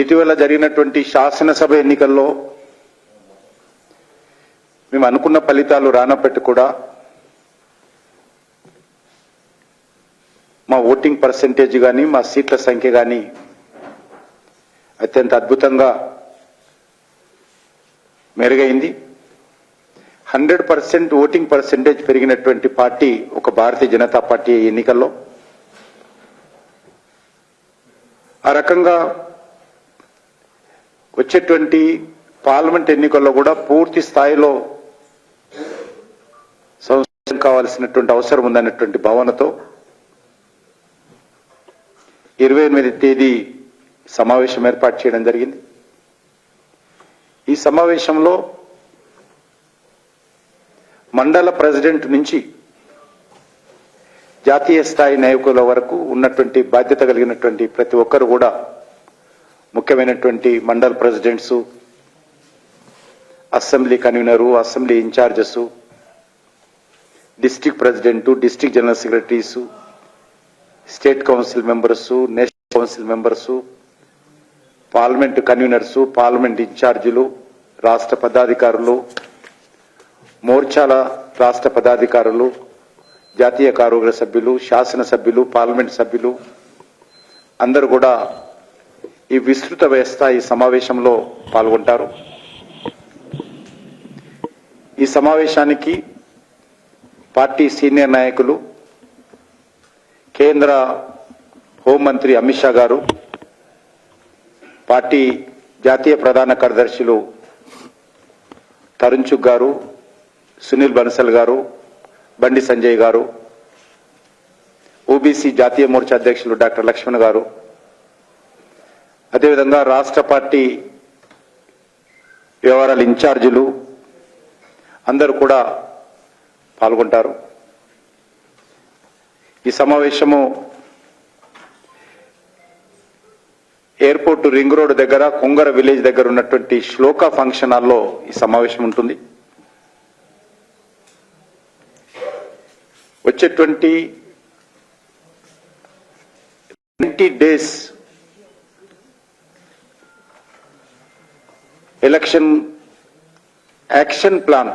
ఇటీవల జరిగినటువంటి శాసనసభ ఎన్నికల్లో మేము అనుకున్న ఫలితాలు రానప్పటికీ కూడా మా ఓటింగ్ పర్సెంటేజ్ కానీ మా సీట్ల సంఖ్య కానీ అత్యంత అద్భుతంగా మెరుగైంది. 100% ఓటింగ్ పర్సెంటేజ్ పెరిగినటువంటి పార్టీ ఒక భారతీయ జనతా పార్టీ ఎన్నికల్లో. ఆ రకంగా వచ్చేటువంటి పార్లమెంట్ ఎన్నికల్లో కూడా పూర్తి స్థాయిలో సంస్థ కావాల్సినటువంటి అవసరం ఉందన్నటువంటి భావనతో 28వ తేదీ సమావేశం ఏర్పాటు చేయడం జరిగింది. ఈ సమావేశంలో మండల ప్రెసిడెంట్ నుంచి జాతీయ స్థాయి నాయకుల వరకు ఉన్నటువంటి బాధ్యత కలిగినటువంటి ప్రతి ఒక్కరు కూడా, ముఖ్యమైనటువంటి మండల presidents, assembly convener, assembly incharges, district president, district general secretaries, state council members, national council members, parliament conveners, parliament ఇన్ఛార్జీలు, రాష్ట్ర పదాధికారులు, మోర్చాల రాష్ట్ర పదాధికారులు, జాతీయ కార్యవర్గ సభ్యులు, శాసనసభ్యులు, పార్లమెంట్ సభ్యులు అందరూ కూడా ఈ విస్తృత స్థాయి సమావేశంలో పాల్గొంటారు. ఈ సమావేశానికి పార్టీ సీనియర్ నాయకులు, కేంద్ర హోంమంత్రి అమిత్ షా గారు, పార్టీ జాతీయ ప్రధాన కార్యదర్శులు తరుణ్ చుగ్ గారు, సునీల్ బన్సల్ గారు, బండి సంజయ్ గారు, ఓబీసీ జాతీయ మోర్చా అధ్యక్షులు డాక్టర్ లక్ష్మణ్ గారు, అదేవిధంగా రాష్ట్ర పార్టీ వ్యవహారాల ఇన్ఛార్జీలు అందరూ కూడా పాల్గొంటారు. ఈ సమావేశము ఎయిర్పోర్ట్ రింగ్ రోడ్ దగ్గర కొంగర విలేజ్ దగ్గర ఉన్నటువంటి శ్లోక ఫంక్షన్ హాల్లో ఈ సమావేశం ఉంటుంది. వచ్చేటువంటి 90 days ఎలక్షన్ యాక్షన్ ప్లాన్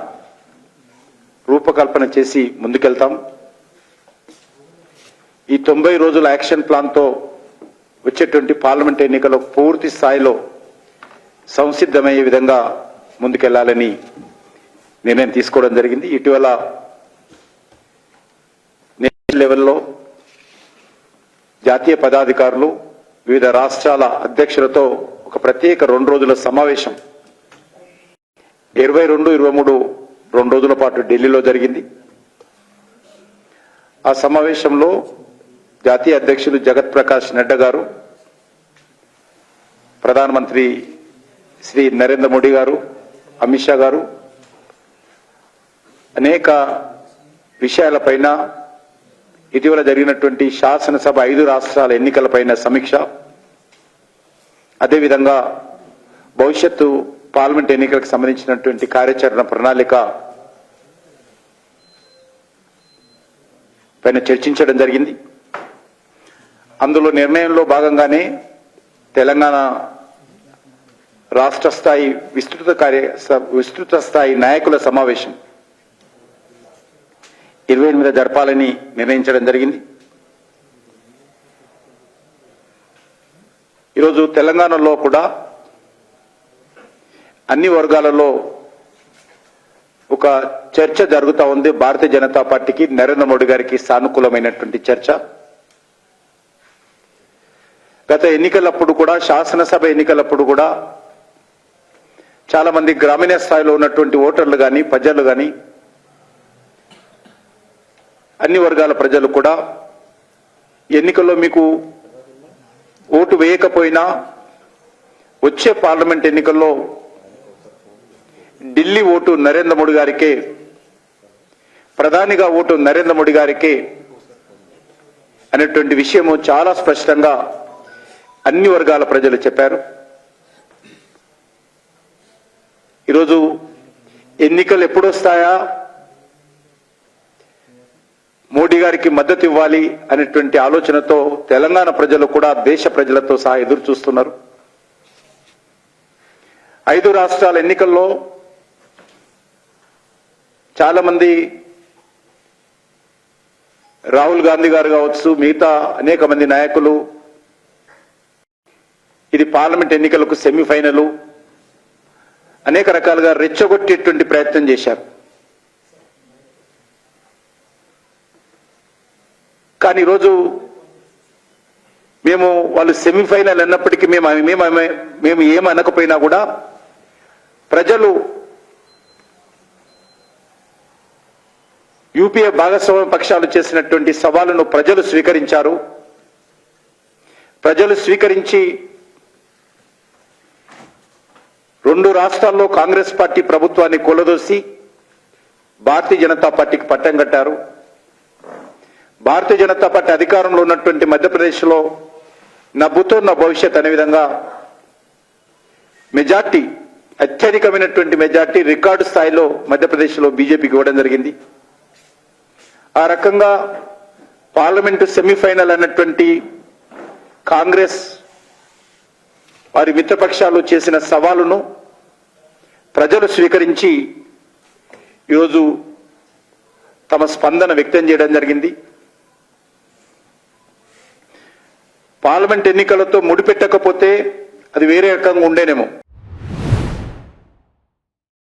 రూపకల్పన చేసి ముందుకెళ్తాం. ఈ 90 రోజుల యాక్షన్ ప్లాన్తో వచ్చేటువంటి పార్లమెంట్ ఎన్నికల్లో పూర్తి స్థాయిలో సంసిద్ధమయ్యే విధంగా ముందుకెళ్లాలని నిర్ణయం తీసుకోవడం జరిగింది. ఇటీవల నేషనల్ లెవెల్లో జాతీయ పదాధికారులు, వివిధ రాష్ట్రాల అధ్యక్షులతో ఒక ప్రత్యేక 2 రోజుల సమావేశం 22, 23 2 రోజుల పాటు ఢిల్లీలో జరిగింది. ఆ సమావేశంలో జాతీయ అధ్యక్షులు జగత్ ప్రకాష్ నడ్డా గారు, ప్రధానమంత్రి శ్రీ నరేంద్ర మోడీ గారు, అమిత్ షా గారు అనేక విషయాలపైన, ఇటీవల జరిగినటువంటి శాసనసభ 5 రాష్ట్రాల ఎన్నికలపైన సమీక్ష, అదేవిధంగా భవిష్యత్తు పార్లమెంట్ ఎన్నికలకు సంబంధించినటువంటి కార్యాచరణ ప్రణాళిక పైన చర్చించడం జరిగింది. అందులో నిర్ణయంలో భాగంగానే తెలంగాణ రాష్ట్ర స్థాయి విస్తృత స్థాయి నాయకుల సమావేశం 28 జరపాలని నిర్ణయించడం జరిగింది. ఈరోజు తెలంగాణలో కూడా అన్ని వర్గాలలో ఒక చర్చ జరుగుతూ ఉంది. భారతీయ జనతా పార్టీకి, నరేంద్ర మోడీ గారికి సానుకూలమైనటువంటి చర్చ. గత ఎన్నికలప్పుడు కూడా, శాసనసభ ఎన్నికలప్పుడు కూడా చాలా మంది గ్రామీణ స్థాయిలో ఉన్నటువంటి ఓటర్లు కానీ, ప్రజలు కానీ, అన్ని వర్గాల ప్రజలు కూడా ఎన్నికల్లో మీకు ఓటు వేయకపోయినా వచ్చే పార్లమెంట్ ఎన్నికల్లో ఢిల్లీ ఓటు నరేంద్ర మోడీ గారికే, ప్రధానిగా ఓటు నరేంద్ర మోడీ గారికే అనేటువంటి విషయము చాలా స్పష్టంగా అన్ని వర్గాల ప్రజలు చెప్పారు. ఈరోజు ఎన్నికలు ఎప్పుడు వస్తాయా, మోడీ గారికి మద్దతు ఇవ్వాలి అనేటువంటి ఆలోచనతో తెలంగాణ ప్రజలు కూడా దేశ ప్రజలతో సహా ఎదురు చూస్తున్నారు. 5 రాష్ట్రాల ఎన్నికల్లో చాలా మంది రాహుల్ గాంధీ గారు కావచ్చు, మిగతా అనేక మంది నాయకులు ఇది పార్లమెంట్ ఎన్నికలకు సెమీఫైనల్ అనేక రకాలుగా రెచ్చగొట్టేటువంటి ప్రయత్నం చేశారు. కానీ ఈరోజు మేము వాళ్ళు సెమీఫైనల్ అన్నప్పటికీ మేము ఏమనకపోయినా కూడా ప్రజలు యూపీఏ భాగస్వామ్య పక్షాలు చేసినటువంటి సవాలును ప్రజలు స్వీకరించారు. ప్రజలు స్వీకరించి 2 రాష్ట్రాల్లో కాంగ్రెస్ పార్టీ ప్రభుత్వాన్ని కూలదోసి భారతీయ జనతా పార్టీకి పట్టం కట్టారు. భారతీయ జనతా పార్టీ అధికారంలో ఉన్నటువంటి మధ్యప్రదేశ్లో నవ్వుతో నా భవిష్యత్ అనే విధంగా మెజార్టీ, అత్యధికమైనటువంటి మెజార్టీ రికార్డు స్థాయిలో మధ్యప్రదేశ్లో బీజేపీకి ఇవ్వడం జరిగింది. ఆ రకంగా పార్లమెంటు సెమీఫైనల్ అన్నటువంటి కాంగ్రెస్ వారి మిత్రపక్షాలు చేసిన సవాలును ప్రజలు స్వీకరించి ఈరోజు తమ స్పందన వ్యక్తం చేయడం జరిగింది. పార్లమెంట్ ఎన్నికలతో ముడిపెట్టకపోతే అది వేరే రకంగా ఉండేనేమో.